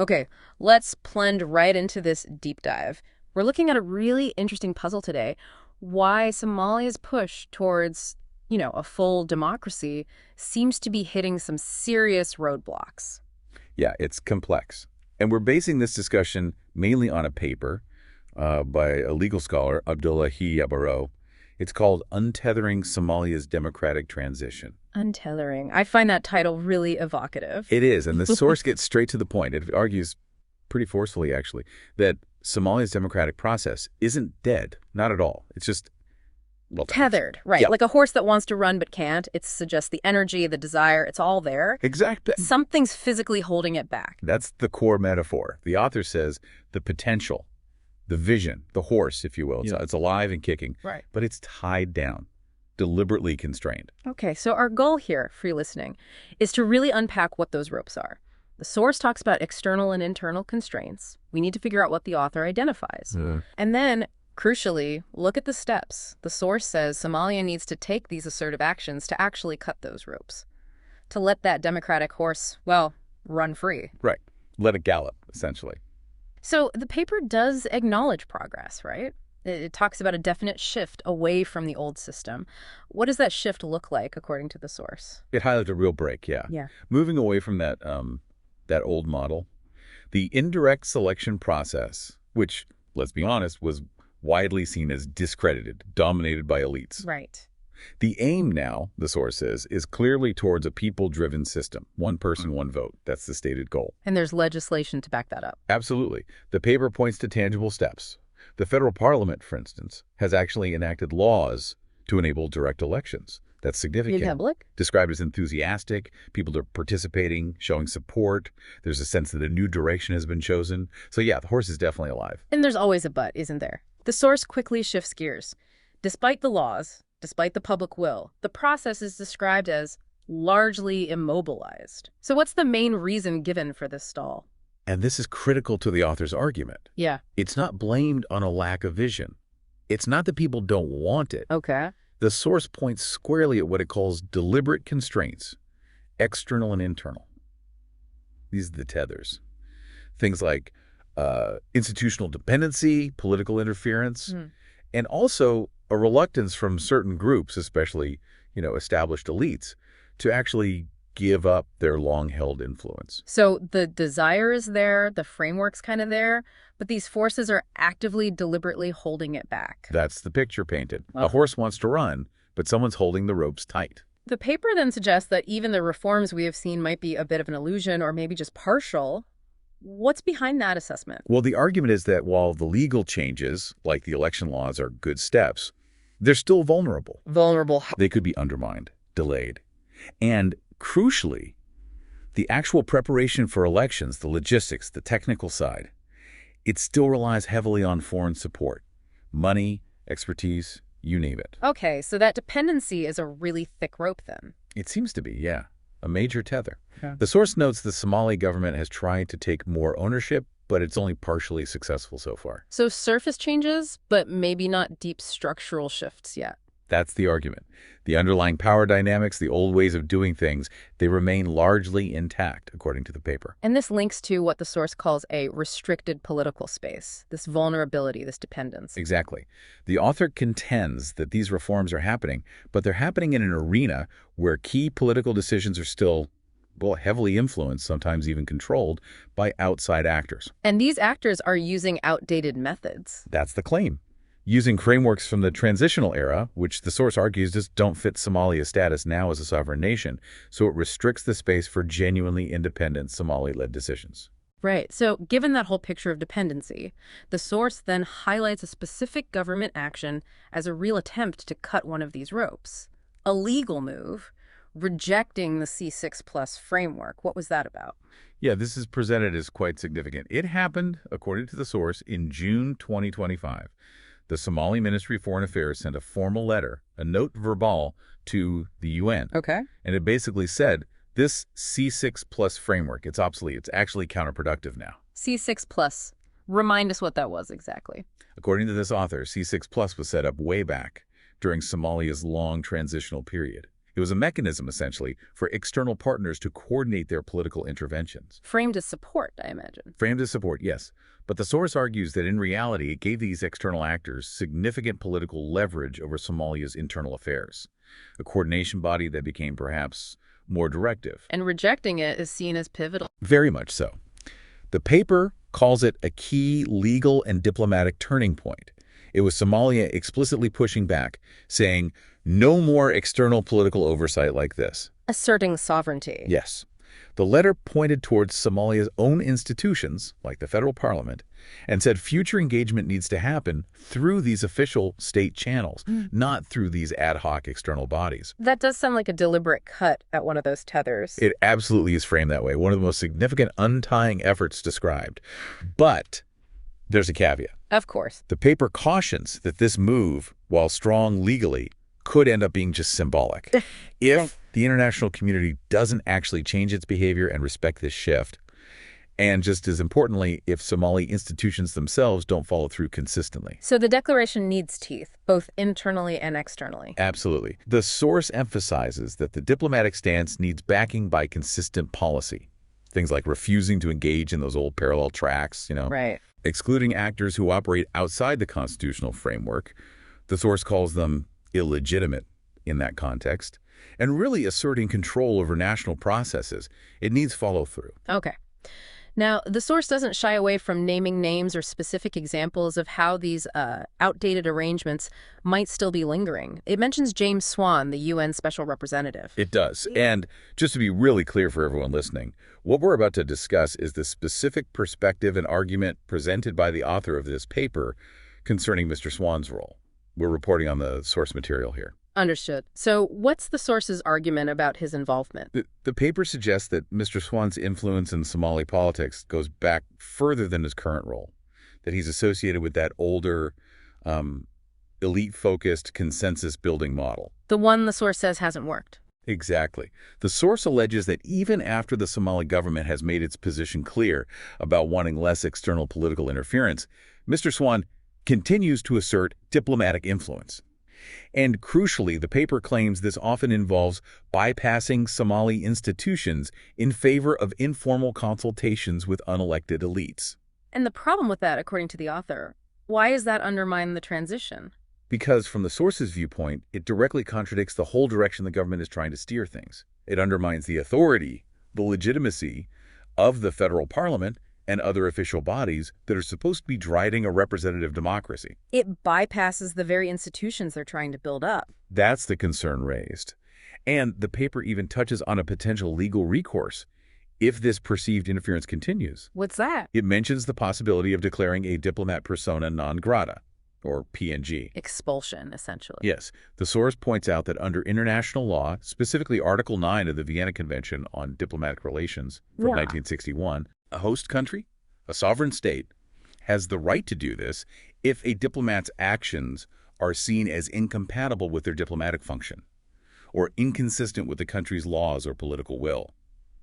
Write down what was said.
Okay, let's plunge right into this deep dive. We're looking at a really interesting puzzle today. Why Somalia's push towards, a full democracy seems to be hitting some serious roadblocks. Yeah, it's complex. And we're basing this discussion mainly on a paper by a legal scholar, Abdullahi Yabaro. It's called Untethering Somalia's Democratic Transition. Untethering. I find that title really evocative. It is, and the source gets straight to the point. It argues pretty forcefully, actually, that Somalia's democratic process isn't dead. Not at all. It's just, well, Tethered, right. Yeah. Like a horse that wants to run but can't. It suggests the energy, the desire, it's all there. Exactly. Something's physically holding it back. That's the core metaphor. The author says the potential, the vision, the horse, if you will. It's alive and kicking, Right. but it's tied down, deliberately constrained. Okay, so our goal here, for you listening, is to really unpack what those ropes are. The source talks about external and internal constraints. We need to figure out what the author identifies. And then, crucially, look at the steps. The source says Somalia needs to take these assertive actions to actually cut those ropes, to let that democratic horse, well, run free. Right. Let it gallop, essentially. So the paper does acknowledge progress, right? It talks about a definite shift away from the old system. What does that shift look like, according to the source? It highlights a real break, yeah. Yeah. Moving away from that old model, the indirect selection process, which, let's be honest, was widely seen as discredited, dominated by elites. Right. The aim now, the source says, is clearly towards a people-driven system. One person, one vote. That's the stated goal. And there's legislation to back that up. Absolutely. The paper points to tangible steps. The federal parliament, for instance, has actually enacted laws to enable direct elections. That's significant. Public? Described as enthusiastic, people are participating, showing support. There's a sense that a new direction has been chosen. So yeah, the horse is definitely alive. And there's always a but, isn't there? The source quickly shifts gears. Despite the laws, despite the public will, the process is described as largely immobilized. So what's the main reason given for this stall? And this is critical to the author's argument. Yeah. It's not blamed on a lack of vision. It's not that people don't want it. Okay. The source points squarely at what it calls deliberate constraints, external and internal. These are the tethers. Things like institutional dependency, political interference, and also a reluctance from certain groups, especially, established elites, to actually give up their long-held influence. So the desire is there, the framework's kind of there, but these forces are actively, deliberately holding it back. That's the picture painted. Oh. A horse wants to run, but someone's holding the ropes tight. The paper then suggests that even the reforms we have seen might be a bit of an illusion or maybe just partial. What's behind that assessment? Well, the argument is that while the legal changes, like the election laws, are good steps, they're still vulnerable. Vulnerable. They could be undermined, delayed. And crucially, the actual preparation for elections, the logistics, the technical side, it still relies heavily on foreign support. Money, expertise, you name it. Okay, so that dependency is a really thick rope then. It seems to be, yeah. A major tether. Yeah. The source notes the Somali government has tried to take more ownership, but it's only partially successful so far. So surface changes, but maybe not deep structural shifts yet. That's the argument. The underlying power dynamics, the old ways of doing things, they remain largely intact, according to the paper. And this links to what the source calls a restricted political space, this vulnerability, this dependence. Exactly. The author contends that these reforms are happening, but they're happening in an arena where key political decisions are still, heavily influenced, sometimes even controlled, by outside actors. And these actors are using outdated methods. That's the claim. Using frameworks from the transitional era, which the source argues just don't fit Somalia's status now as a sovereign nation, so it restricts the space for genuinely independent Somali-led decisions. Right. So given that whole picture of dependency, the source then highlights a specific government action as a real attempt to cut one of these ropes. A legal move, rejecting the C6 plus framework. What was that about? Yeah, this is presented as quite significant. It happened, according to the source, in June 2025. The Somali Ministry of Foreign Affairs sent a formal letter, a note verbal, to the UN. Okay. And it basically said, this C6 plus framework, it's obsolete. It's actually counterproductive now. C6 plus. Remind us what that was exactly. According to this author, C6 plus was set up way back during Somalia's long transitional period. It It was a mechanism, essentially, for external partners to coordinate their political interventions. Framed as support, I imagine. Framed as support, yes. But the source argues that in reality, it gave these external actors significant political leverage over Somalia's internal affairs, a coordination body that became perhaps more directive. And rejecting it is seen as pivotal. Very much so. The paper calls it a key legal and diplomatic turning point. It was Somalia explicitly pushing back, saying, no more external political oversight like this. Asserting sovereignty. Yes. The letter pointed towards Somalia's own institutions, like the federal parliament, and said future engagement needs to happen through these official state channels, not through these ad hoc external bodies. That does sound like a deliberate cut at one of those tethers. It absolutely is framed that way, one of the most significant untying efforts described. But there's a caveat. Of course. The paper cautions that this move, while strong legally, could end up being just symbolic. If the international community doesn't actually change its behavior and respect this shift, and just as importantly, if Somali institutions themselves don't follow through consistently. So the declaration needs teeth, both internally and externally. Absolutely. The source emphasizes that the diplomatic stance needs backing by consistent policy. Things like refusing to engage in those old parallel tracks, Right. Excluding actors who operate outside the constitutional framework. The source calls them illegitimate in that context, and really asserting control over national processes. It needs follow-through. Okay. Now, the source doesn't shy away from naming names or specific examples of how these outdated arrangements might still be lingering. It mentions James Swan, the UN Special Representative. It does. And just to be really clear for everyone listening, what we're about to discuss is the specific perspective and argument presented by the author of this paper concerning Mr. Swan's role. We're reporting on the source material here. Understood. So what's the source's argument about his involvement? The paper suggests that Mr. Swan's influence in Somali politics goes back further than his current role, that he's associated with that older, elite-focused consensus-building model. The one the source says hasn't worked. Exactly. The source alleges that even after the Somali government has made its position clear about wanting less external political interference, Mr. Swan continues to assert diplomatic influence. And crucially, the paper claims this often involves bypassing Somali institutions in favor of informal consultations with unelected elites. And the problem with that, according to the author, why does that undermine the transition? Because from the source's viewpoint, it directly contradicts the whole direction the government is trying to steer things. It undermines the authority, the legitimacy of the federal parliament and other official bodies that are supposed to be driving a representative democracy. It bypasses the very institutions they're trying to build up. That's the concern raised. And the paper even touches on a potential legal recourse if this perceived interference continues. What's that? It mentions the possibility of declaring a diplomat persona non grata, or PNG. Expulsion, essentially. Yes. The source points out that under international law, specifically Article 9 of the Vienna Convention on Diplomatic Relations from 1961, a host country, a sovereign state, has the right to do this if a diplomat's actions are seen as incompatible with their diplomatic function or inconsistent with the country's laws or political will.